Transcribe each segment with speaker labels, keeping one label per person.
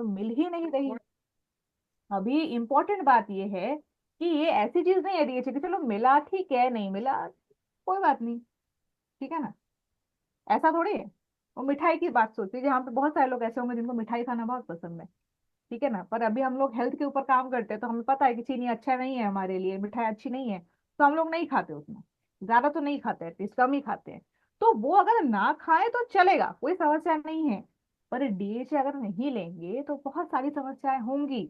Speaker 1: तो मिल ही नहीं रही। अभी इम्पोर्टेंट बात ये है कि ये ऐसी चीज नहीं है डीएचए की चलो मिला ठीक है, नहीं मिला कोई बात नहीं, ठीक है ना, ऐसा थोड़ी है। वो मिठाई की बात सोचिए, जहाँ पे बहुत सारे लोग ऐसे होंगे जिनको मिठाई खाना बहुत पसंद है, ठीक है ना, पर अभी हम लोग हेल्थ के ऊपर काम करते हैं तो हमें पता है कि चीनी अच्छा नहीं है हमारे लिए, मिठाई अच्छी नहीं है, तो हम लोग नहीं खाते उतना, ज्यादा तो नहीं खाते, एटलीस्ट कम ही खाते हैं। तो वो अगर ना खाए तो चलेगा, कोई समस्या नहीं है। पर डीएचए अगर नहीं लेंगे तो बहुत सारी समस्याएं होंगी।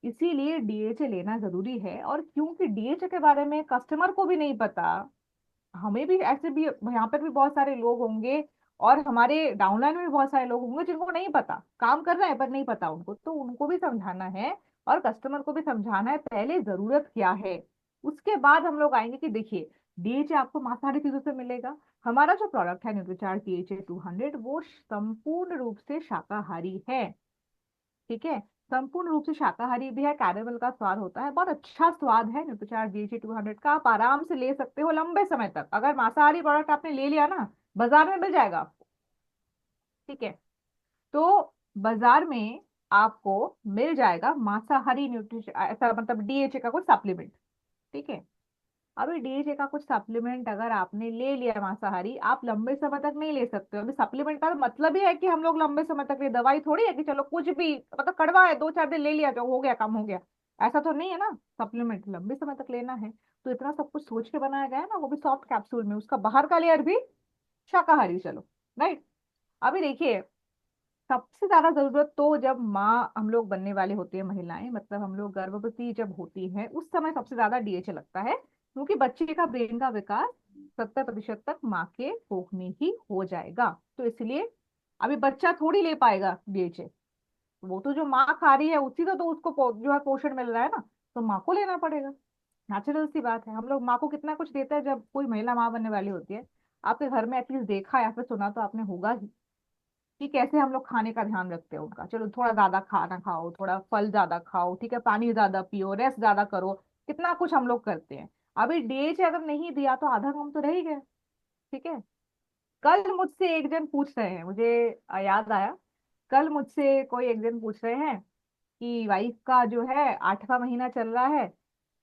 Speaker 1: इसीलिए डीएचए लेना जरूरी है। और क्योंकि डीएचए के बारे में कस्टमर को भी नहीं पता, हमें भी ऐसे भी यहाँ पर भी बहुत सारे लोग होंगे, और हमारे डाउनलाइन में भी बहुत सारे लोग होंगे जिनको नहीं पता, काम कर रहे हैं पर नहीं पता उनको, तो उनको भी समझाना है और कस्टमर को भी समझाना है पहले जरूरत क्या है। उसके बाद हम लोग आएंगे कि देखिए डीएचए आपको मांसाहारी चीजों से मिलेगा। हमारा जो प्रोडक्ट है न्यूट्रीचार्ज डीएचए 200 वो संपूर्ण रूप से शाकाहारी है, ठीक है, संपूर्ण रूप से शाकाहारी भी है, कैरेमल का स्वाद होता है, बहुत अच्छा स्वाद है न्यूट्रीचार्ज डीएचए 200 का, आप आराम से ले सकते हो लंबे समय तक। अगर मांसाहारी प्रोडक्ट आपने ले लिया ना, बाजार में मिल जाएगा आपको, ठीक है, तो बाजार में आपको मिल जाएगा मांसाहारी न्यूट्रिशन, ऐसा मतलब डीएचए का कुछ सप्लीमेंट, ठीक है। अभी डीएचए का कुछ सप्लीमेंट अगर आपने ले लिया मांसाहारी, आप लंबे समय तक नहीं ले सकते हो। अभी सप्लीमेंट का मतलब ही है कि हम लोग लंबे समय तक ले, दवाई थोड़ी है कि चलो कुछ भी मतलब कड़वा है 2-4 दिन ले लिया तो हो गया, कम हो गया, ऐसा तो नहीं है ना। सप्लीमेंट लंबे समय तक लेना है, तो इतना सब कुछ सोच के बनाया गया है ना, वो भी सॉफ्ट कैप्सूल में, उसका बाहर का लेयर भी शाकाहारी, चलो राइट। अभी देखिए सबसे ज्यादा जरूरत तो जब माँ हम लोग बनने वाले होते हैं, महिलाएं मतलब हम लोग गर्भवती जब होती हैं उस समय सबसे ज्यादा डीएचए लगता है, क्योंकि बच्चे का ब्रेन का विकास 70% तक माँ के कोख में ही हो जाएगा। तो इसलिए अभी बच्चा थोड़ी ले पाएगा डीएचए, वो तो जो माँ खा रही है उसी का तो उसको जो है पोषण मिल रहा है ना, तो माँ को लेना पड़ेगा। नेचुरल सी बात है, हम लोग माँ को कितना कुछ देते हैं जब कोई महिला माँ बनने वाली होती है। आपके घर में एटलीस्ट देखा या फिर सुना तो आपने होगा ही कि कैसे हम लोग खाने का ध्यान रखते हैं उनका, चलो थोड़ा ज्यादा खाना खाओ, थोड़ा फल ज्यादा खाओ, ठीक है, पानी ज्यादा पियो, रेस्ट ज्यादा करो, कितना कुछ हम लोग करते हैं। अभी डीएचए अगर नहीं दिया तो आधा काम तो रह ही गया, ठीक है। कल मुझसे एक जन पूछ रहे हैं, मुझे याद आया, कल मुझसे कोई एक जन पूछ रहे हैं कि वाइफ का जो है 8वां महीना चल रहा है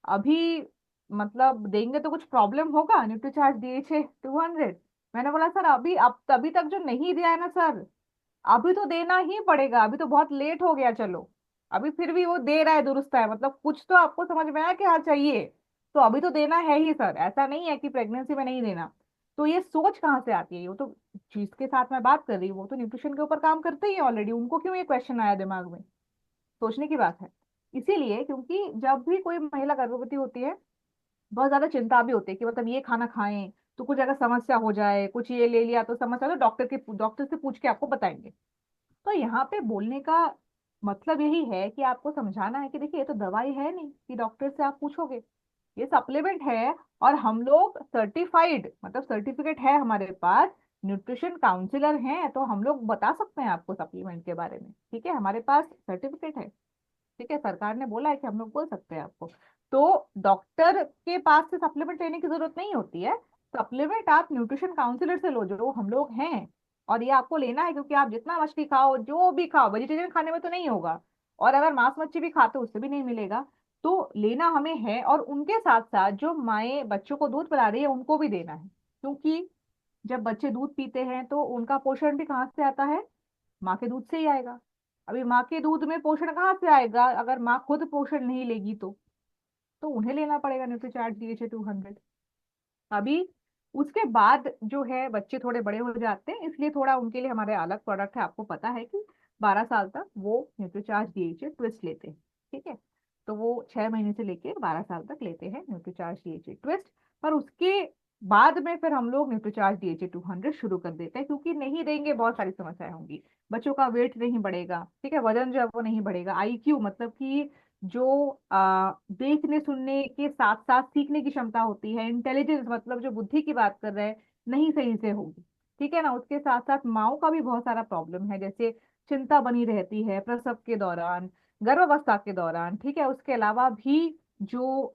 Speaker 1: अभी, मतलब देंगे तो कुछ प्रॉब्लम होगा न्यूट्रीचार्ज डीएचए 200। मैंने बोला सर अभी अब तभी तक जो नहीं दिया है ना सर, अभी तो देना ही पड़ेगा, अभी तो बहुत लेट हो गया चलो, अभी फिर भी वो दे रहा है दुरुस्त है, मतलब कुछ तो आपको समझ में आया कि हाँ चाहिए, तो अभी तो देना है ही सर, ऐसा नहीं है कि प्रेगनेंसी में नहीं देना। तो ये सोच कहाँ से आती है, वो तो जिसके साथ मैं बात कर रही हूँ वो तो न्यूट्रिशन के ऊपर काम करते ही है ऑलरेडी, उनको क्यों ये क्वेश्चन आया दिमाग में, सोचने की बात है। इसीलिए क्योंकि जब भी कोई महिला गर्भवती होती है बहुत ज्यादा चिंता भी होती है कि मतलब ये खाना खाएं तो कुछ अगर समस्या हो जाए, कुछ ये ले लिया तो समस्या, तो डॉक्टर से पूछ के आपको बताएंगे। तो यहाँ पे बोलने का मतलब यही है कि आपको समझाना है कि देखिए ये तो दवाई है नहीं कि डॉक्टर से आप पूछोगे, ये सप्लीमेंट है, और हम लोग सर्टिफाइड मतलब सर्टिफिकेट है हमारे पास, न्यूट्रिशन काउंसलर हैं, तो हम लोग बता सकते हैं आपको सप्लीमेंट के बारे में, ठीक है, हमारे पास सर्टिफिकेट है, ठीक है, सरकार ने बोला है कि हम लोग बोल सकते हैं आपको। तो डॉक्टर के पास से सप्लीमेंट लेने की जरूरत नहीं होती है, सप्लीमेंट आप न्यूट्रिशन काउंसलर से लो जो हम लोग हैं। और ये आपको लेना है क्योंकि आप जितना मछली खाओ जो भी खाओ, वेजिटेरियन खाने में तो नहीं होगा, और अगर मांस मच्छी भी खाते हो उससे भी नहीं मिलेगा, तो लेना हमें है। और उनके साथ साथ जो माएँ बच्चों को दूध पिला रही है उनको भी देना है, क्योंकि जब बच्चे दूध पीते हैं तो उनका पोषण भी कहाँ से आता है, माँ के दूध से ही आएगा। अभी माँ के दूध में पोषण कहाँ से आएगा अगर माँ खुद पोषण नहीं लेगी तो उन्हें लेना पड़ेगा न्यूट्रीचार्ज डीएचए 200। अभी उसके बाद जो है बच्चे थोड़े बड़े हो जाते हैं, इसलिए थोड़ा उनके लिए हमारे अलग प्रोडक्ट है, आपको पता है कि 12 साल तक वो न्यूट्रीचार्ज डीएचए ट्विस्ट लेते हैं, ठीक है, तो वो 6 महीने से लेके 12 साल तक लेते हैं न्यूट्रीचार्ज डीएचए ट्विस्ट। पर उसके बाद में फिर हम लोग न्यूट्रीचार्ज डीएचए 200 शुरू कर देते हैं, क्योंकि नहीं देंगे बहुत सारी समस्याएं होंगी, बच्चों का वेट नहीं बढ़ेगा, ठीक है, वजन जो है वो नहीं बढ़ेगा, आईक्यू मतलब कि जो देखने सुनने के साथ साथ सीखने की क्षमता होती है, इंटेलिजेंस मतलब जो बुद्धि की बात कर रहे हैं, नहीं सही से होगी, ठीक है ना। उसके साथ साथ माओ का भी बहुत सारा प्रॉब्लम है, जैसे चिंता बनी रहती है प्रसव के दौरान, गर्भावस्था के दौरान, ठीक है, उसके अलावा भी जो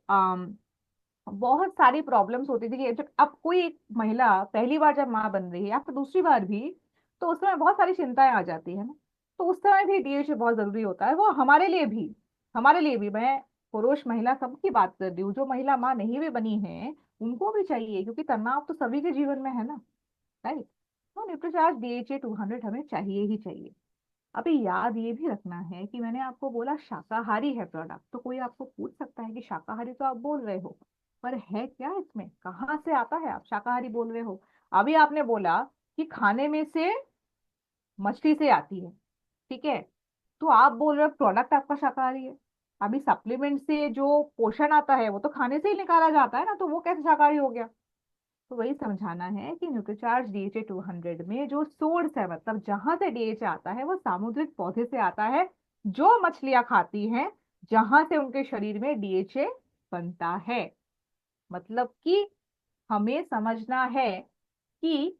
Speaker 1: बहुत सारी प्रॉब्लम्स होती थी कि जब अब कोई एक महिला पहली बार जब माँ बन रही है या फिर दूसरी बार भी, तो उसमें बहुत सारी चिंताएं आ जाती है ना, तो उस समय भी डीएचए बहुत जरूरी होता है, वो हमारे लिए भी, हमारे लिए भी। मैं पुरुष महिला सबकी बात कर रही हूँ, जो महिला माँ नहीं भी बनी है उनको भी चाहिए, क्योंकि तनाव तो सभी के जीवन में है ना, राइट। तो न्यूट्रीचार्ज डीएचए 200 हमें चाहिए ही चाहिए। अभी याद ये भी रखना है कि मैंने आपको बोला शाकाहारी है प्रोडक्ट, तो कोई आपको पूछ सकता है कि शाकाहारी तो आप बोल रहे हो, पर है क्या इसमें, कहाँ से आता है, आप शाकाहारी बोल रहे हो। अभी आपने बोला कि खाने में से मछली से आती है, ठीक है, तो आप बोल रहे हो प्रोडक्ट आपका शाकाहारी है। अभी सप्लीमेंट से जो पोषण आता है वो तो खाने से ही निकाला जाता है ना, तो वो कैसे शाकाहारी हो गया। तो वही समझाना है कि न्यूट्रीचार्ज डीएचए 200 में जो सोर्स है, मतलब जहां से डीएचए आता है, वो सामुद्रिक पौधे से आता है, जो मछलियां खाती हैं, जहां से उनके शरीर में डीएचए बनता है। मतलब कि हमें समझना है कि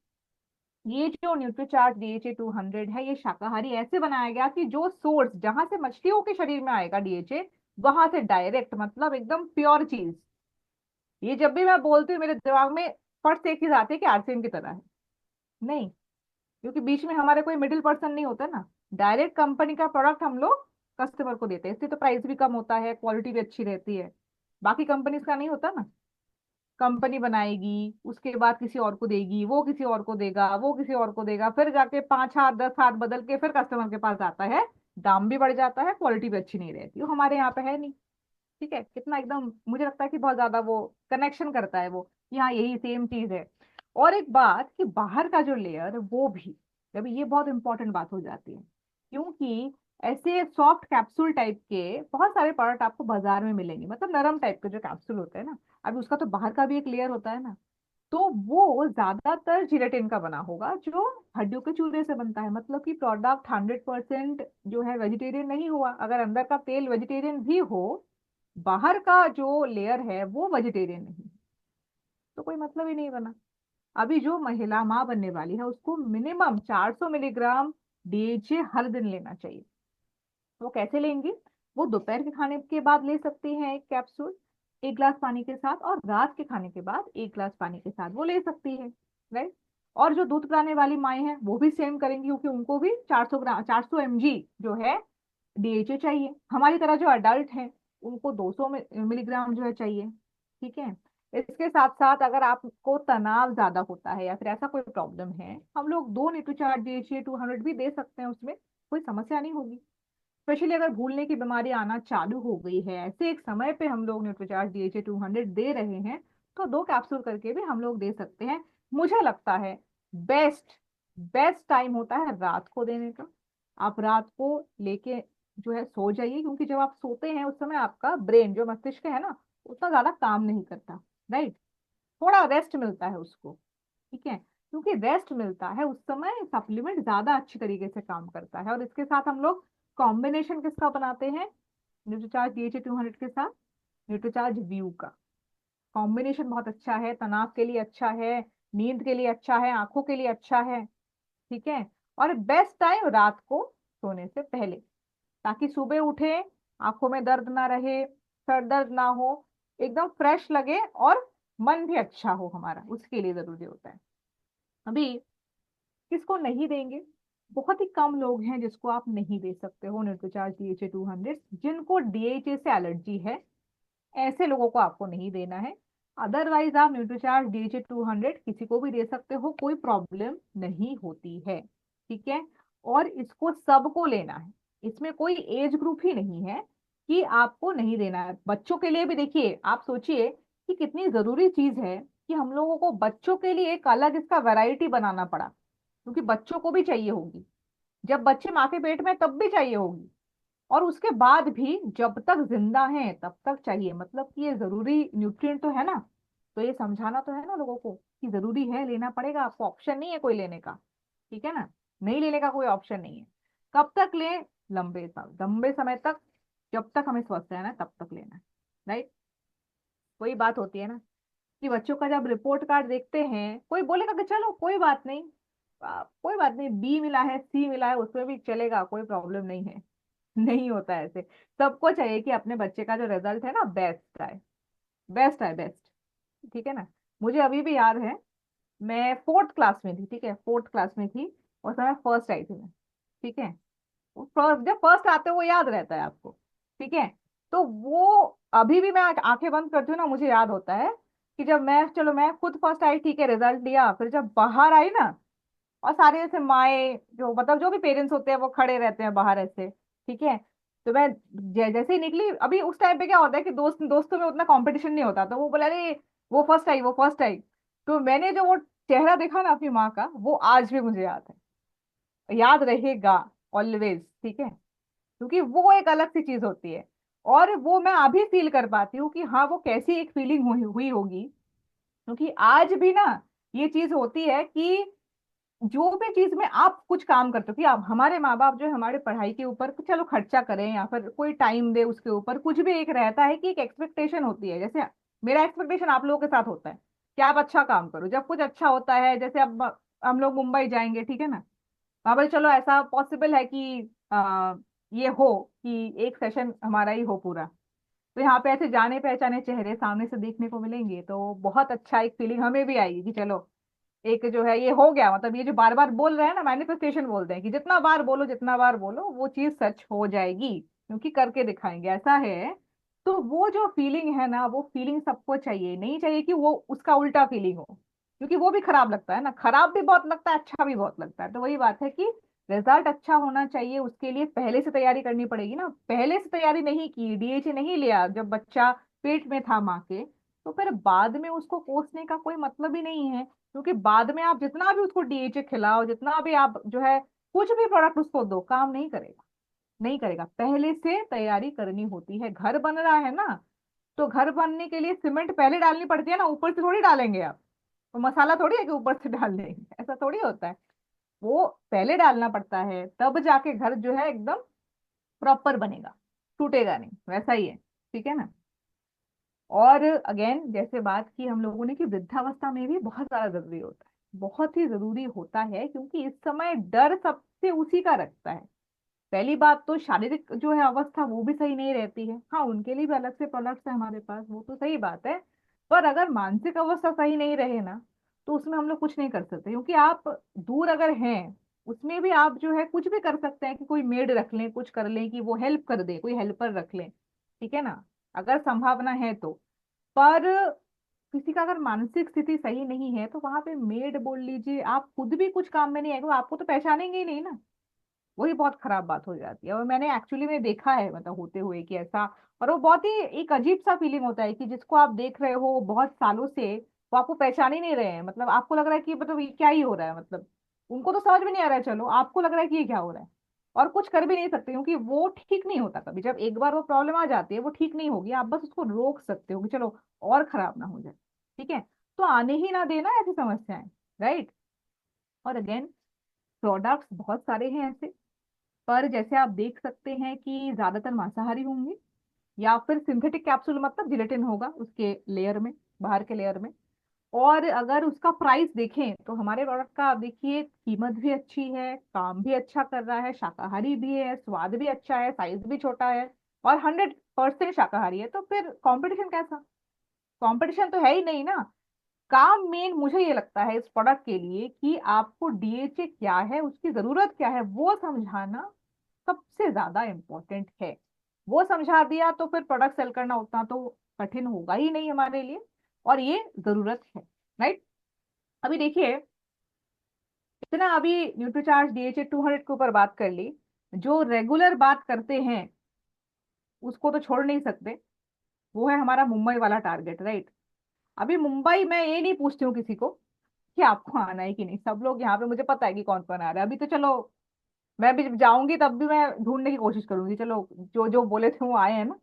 Speaker 1: ये जो न्यूट्रीचार्ज डीएचए 200 है, ये शाकाहारी ऐसे बनाया गया कि जो सोर्स जहां से मछलियों के शरीर में आएगा डीएचए, वहां से डायरेक्ट, मतलब एकदम प्योर चीज। ये जब भी मैं बोलती हूँ मेरे दिमाग में फट से एक चीज आती है कि आरसीएम की तरह है। नहीं, क्योंकि बीच में हमारे कोई मिडिल पर्सन नहीं होता ना, डायरेक्ट कंपनी का प्रोडक्ट हम लोग कस्टमर को देते हैं, इससे तो प्राइस भी कम होता है, क्वालिटी भी अच्छी रहती है। बाकी कंपनीज का नहीं होता ना, कंपनी बनाएगी, उसके बाद किसी और को देगी, वो किसी और को देगा, वो किसी और को देगा, फिर जाके 5 हाथ 10 हाथ बदल के फिर कस्टमर के पास आता है, दाम भी बढ़ जाता है, क्वालिटी भी अच्छी नहीं रहती, वो हमारे यहाँ पे है नहीं। ठीक है, कितना एकदम मुझे लगता है कि बहुत ज्यादा वो कनेक्शन करता है वो, कि हाँ यही सेम चीज है। और एक बात कि बाहर का जो लेयर वो भी, अभी ये बहुत इंपॉर्टेंट बात हो जाती है, क्योंकि ऐसे सॉफ्ट कैप्सूल टाइप के बहुत सारे प्रोडक्ट आपको बाजार में मिलेंगे, मतलब नरम टाइप के जो कैप्सूल होते हैं ना, अभी उसका तो बाहर का भी एक लेयर होता है ना, तो वो ज्यादातर जिलेटिन का बना होगा, जो हड्डियों के चूरे से बनता है। मतलब कि प्रोडक्ट 100% जो है वेजिटेरियन नहीं हुआ, अगर अंदर का तेल वेजिटेरियन भी हो, बाहर का जो लेयर है वो वेजिटेरियन नहीं, तो कोई मतलब ही नहीं बना। अभी जो महिला माँ बनने वाली है उसको मिनिमम 400 मिलीग्राम डीएचए हर दिन लेना चाहिए। वो कैसे लेंगी, वो दोपहर के खाने के बाद ले सकती हैं एक कैप्सूल, 1 गिलास पानी के साथ, और रात के खाने के बाद 1 गिलास पानी के साथ वो ले सकती है, राइट। और जो दूध पिलाने वाली माएँ हैं वो भी सेम करेंगी, क्योंकि उनको भी 400 mg जो है डीएचए चाहिए, हमारी तरह जो अडल्ट हैं उनको 200 मिलीग्राम जो है चाहिए। ठीक है, इसके साथ साथ अगर आपको तनाव ज्यादा होता है या फिर ऐसा कोई प्रॉब्लम है, हम लोग 2 न्यूट्रीचार्ज डीएचए 200 भी दे सकते हैं, उसमें कोई समस्या नहीं होगी। स्पेशली अगर भूलने की बीमारी आना चालू हो गई है, ऐसे एक समय पे हम लोग न्यूट्रीचार्ज डीएचए 200 दे रहे हैं, तो 2 कैप्सूल करके भी हम लोग दे सकते हैं। मुझे लगता है बेस्ट बेस्ट टाइम होता है रात को देने का। आप रात को लेके जो है सो जाइए, क्योंकि जब आप सोते हैं उस समय आपका ब्रेन, जो मस्तिष्क है ना, उतना ज्यादा काम नहीं करता, राइट। थोड़ा रेस्ट मिलता है उसको, ठीक है, क्योंकि रेस्ट मिलता है उस समय, सप्लीमेंट ज्यादा अच्छी तरीके से काम करता है। और इसके साथ हम लोग कॉम्बिनेशन किसका बनाते हैं, न्यूट्रीचार्ज डीएचए 200 के साथ न्यूट्रीचार्ज व्यू का कॉम्बिनेशन बहुत अच्छा है, तनाव के लिए अच्छा है, नींद के लिए अच्छा है, आंखों के लिए अच्छा है। ठीक है, और बेस्ट टाइम रात को सोने से पहले, ताकि सुबह उठे, आंखों में दर्द ना रहे, सर दर्द ना हो, एकदम फ्रेश लगे, और मन भी अच्छा हो हमारा, उसके लिए जरूरी होता है। अभी किसको नहीं देंगे, बहुत ही कम लोग हैं जिसको आप नहीं दे सकते हो न्यूट्रीचार्ज डीएचए 200, जिनको डीएचए से एलर्जी है, ऐसे लोगों को आपको नहीं देना है। अदरवाइज आप न्यूट्रीचार्ज डीएचए 200 किसी को भी दे सकते हो, कोई प्रॉब्लम नहीं होती है। ठीक है, और इसको सबको लेना है, इसमें कोई एज ग्रुप ही नहीं है कि आपको नहीं देना है। बच्चों के लिए भी देखिए, आप सोचिए कि कितनी जरूरी चीज है कि हम लोगों को बच्चों के लिए एक अलग इसका वैरायटी बनाना पड़ा, क्योंकि बच्चों को भी चाहिए होगी, जब बच्चे माँ के पेट में तब भी चाहिए होगी, और उसके बाद भी जब तक जिंदा हैं तब तक चाहिए। मतलब कि ये जरूरी न्यूट्रिएंट तो है ना, तो ये समझाना तो है ना लोगों को कि जरूरी है, लेना पड़ेगा आपको, ऑप्शन नहीं है कोई लेने का। ठीक है ना, नहीं लेने का कोई ऑप्शन नहीं है। कब तक लें, लंबे समय तक, जब तक हमें स्वस्थ रहना है तब तक लेना है, राइट। वही बात होती है ना कि बच्चों का जब रिपोर्ट कार्ड देखते हैं, कोई बोलेगा कि चलो कोई बात नहीं, कोई बात नहीं, बी मिला है, सी मिला है, उसमें भी चलेगा, कोई प्रॉब्लम नहीं है। नहीं होता ऐसे। सबको चाहिए कि अपने बच्चे का जो रिजल्ट है ना बेस्ट आए, बेस्ट आए, बेस्ट। ठीक है ना, मुझे अभी भी याद है, मैं 4th क्लास में थी, ठीक है, 4th क्लास में थी, उस समय फर्स्ट आई थी मैं। ठीक है, जब फर्स्ट आते हो वो याद रहता है आपको। ठीक है। तो वो अभी भी मैं आंखें बंद करती हूँ ना, मुझे याद होता है कि जब मैं, चलो मैं खुद फर्स्ट आई, ठीक है, रिजल्ट दिया, फिर जब बाहर आई ना, और सारे ऐसे माए जो मतलब जो भी पेरेंट्स होते हैं वो खड़े रहते हैं बाहर ऐसे। ठीक है। तो मैं जैसे ही निकली, अभी उस टाइम पे क्या होता है कि दोस्तों में उतना कंपटीशन नहीं होता, तो वो बोला अरे वो फर्स्ट आई, वो फर्स्ट आई। तो मैंने जो वो चेहरा देखा ना अपनी माँ का, वो आज भी मुझे याद है, याद रहेगा ऑलवेज। ठीक है। क्योंकि वो एक अलग सी चीज होती है, और वो मैं अभी फील कर पाती हूँ कि हाँ वो कैसी एक फीलिंग हुई हुई होगी। क्योंकि आज भी ना ये चीज होती है कि जो भी चीज में आप कुछ काम करते हो, कि आप, हमारे माँ बाप जो है हमारे पढ़ाई के ऊपर चलो खर्चा करें या फिर कोई टाइम दे, उसके ऊपर कुछ भी एक रहता है कि एक एक्सपेक्टेशन होती है। जैसे मेरा एक्सपेक्टेशन आप लोगों के साथ होता है कि आप अच्छा काम करो, जब कुछ अच्छा होता है, जैसे अब हम लोग मुंबई जाएंगे, ठीक है ना, वहां पर चलो ऐसा पॉसिबल है कि ये हो कि एक सेशन हमारा ही हो पूरा, तो यहाँ पे ऐसे जाने पहचाने चेहरे सामने से देखने को मिलेंगे, तो बहुत अच्छा एक फीलिंग हमें भी आएगी कि चलो एक जो है ये हो गया। मतलब ये जो बार बार बोल रहे हैं ना, मैनिफेस्टेशन बोलते हैं कि जितना बार बोलो, जितना बार बोलो वो चीज सच हो जाएगी, क्योंकि करके दिखाएंगे, ऐसा है। तो वो जो फीलिंग है ना, वो फीलिंग सबको चाहिए, नहीं चाहिए कि वो उसका उल्टा फीलिंग हो, क्योंकि वो भी खराब लगता है ना, खराब भी बहुत लगता है, अच्छा भी बहुत लगता है। तो वही बात है कि रिजल्ट अच्छा होना चाहिए, उसके लिए पहले से तैयारी करनी पड़ेगी ना। पहले से तैयारी नहीं की, डीएचए नहीं लिया जब बच्चा पेट में था माँ के, तो फिर बाद में उसको कोसने का कोई मतलब ही नहीं है। क्योंकि बाद में आप जितना भी उसको डीएचए खिलाओ, जितना भी आप जो है कुछ भी प्रोडक्ट उसको दो, काम नहीं करेगा, नहीं करेगा। पहले से तैयारी करनी होती है। घर बन रहा है ना, तो घर बनने के लिए सीमेंट पहले डालनी पड़ती है ना, ऊपर से थोड़ी डालेंगे आप। तो मसाला थोड़ी है कि ऊपर से डाल देंगे, ऐसा थोड़ी होता है। वो पहले डालना पड़ता है, तब जाके घर जो है एकदम प्रॉपर बनेगा, टूटेगा नहीं, वैसा ही है। ठीक है ना। और अगेन जैसे बात की हम लोगों ने कि वृद्धावस्था में भी बहुत ज्यादा जरूरी होता है, बहुत ही जरूरी होता है, क्योंकि इस समय डर सबसे उसी का रखता है। पहली बात तो शारीरिक जो है अवस्था वो भी सही नहीं रहती है, हाँ उनके लिए भी अलग से प्रोडक्ट्स है हमारे पास, वो तो सही बात है। पर अगर मानसिक अवस्था सही नहीं रहे ना, तो उसमें हम लोग कुछ नहीं कर सकते, क्योंकि आप दूर अगर हैं, उसमें भी आप जो है कुछ भी कर सकते हैं कि कोई मेड रख लें, कुछ कर लें कि वो हेल्प कर दे, कोई हेल्पर रख लें। ठीक है ना, अगर संभावना है तो। पर किसी का अगर मानसिक स्थिति सही नहीं है, तो वहां पे मेड बोल लीजिए, आप खुद भी कुछ काम में नहीं आएगा, वो आपको तो पहचानेंगे ही नहीं ना। वही बहुत खराब बात हो जाती है, और मैंने एक्चुअली में देखा है मतलब होते हुए कि ऐसा। और वो बहुत ही एक अजीब सा फीलिंग होता है कि जिसको आप देख रहे हो बहुत सालों से, वो आपको पहचान ही नहीं रहे हैं। मतलब आपको लग रहा है कि मतलब ये क्या ही हो रहा है, मतलब उनको तो समझ में नहीं आ रहा है, चलो आपको लग रहा है कि ये क्या हो रहा है। और कुछ कर भी नहीं सकते, क्योंकि वो ठीक नहीं होता कभी, जब एक बार वो प्रॉब्लम आ जाती है वो ठीक नहीं होगी, आप बस उसको रोक सकते हो कि चलो और खराब ना हो जाए। ठीक है। तो आने ही ना देना ऐसी समस्याएं। राइट। और अगेन प्रोडक्ट्स बहुत सारे हैं ऐसे, पर जैसे आप देख सकते हैं कि ज्यादातर मांसाहारी होंगे, या फिर सिंथेटिक कैप्सूल, मतलब जिलेटिन होगा उसके लेयर में, बाहर के लेयर में। और अगर उसका प्राइस देखें तो हमारे प्रोडक्ट का आप देखिए, कीमत भी अच्छी है, काम भी अच्छा कर रहा है, शाकाहारी भी है, स्वाद भी अच्छा है, साइज भी छोटा है, और 100% शाकाहारी है, तो फिर कंपटीशन कैसा? कंपटीशन तो है ही नहीं ना। काम मेन मुझे ये लगता है इस प्रोडक्ट के लिए कि आपको डीएचए क्या है, उसकी जरूरत क्या है, वो समझाना सबसे ज्यादा इम्पोर्टेंट है। वो समझा दिया तो फिर प्रोडक्ट सेल करना उतना तो कठिन होगा ही नहीं हमारे लिए, और ये जरूरत है। राइट। अभी देखिए, इतना अभी न्यूट्रीचार्ज डीएचए 200 के ऊपर बात कर ली, जो रेगुलर बात करते हैं उसको तो छोड़ नहीं सकते, वो है हमारा मुंबई वाला टारगेट। राइट। अभी मुंबई मैं ये नहीं पूछती हूँ किसी को कि आपको आना है कि नहीं, सब लोग यहाँ पे, मुझे पता है कि कौन कौन आ रहा है। अभी तो चलो मैं भी जब जाऊंगी तब भी मैं ढूंढने की कोशिश करूंगी, चलो जो जो बोले थे वो आए हैं ना।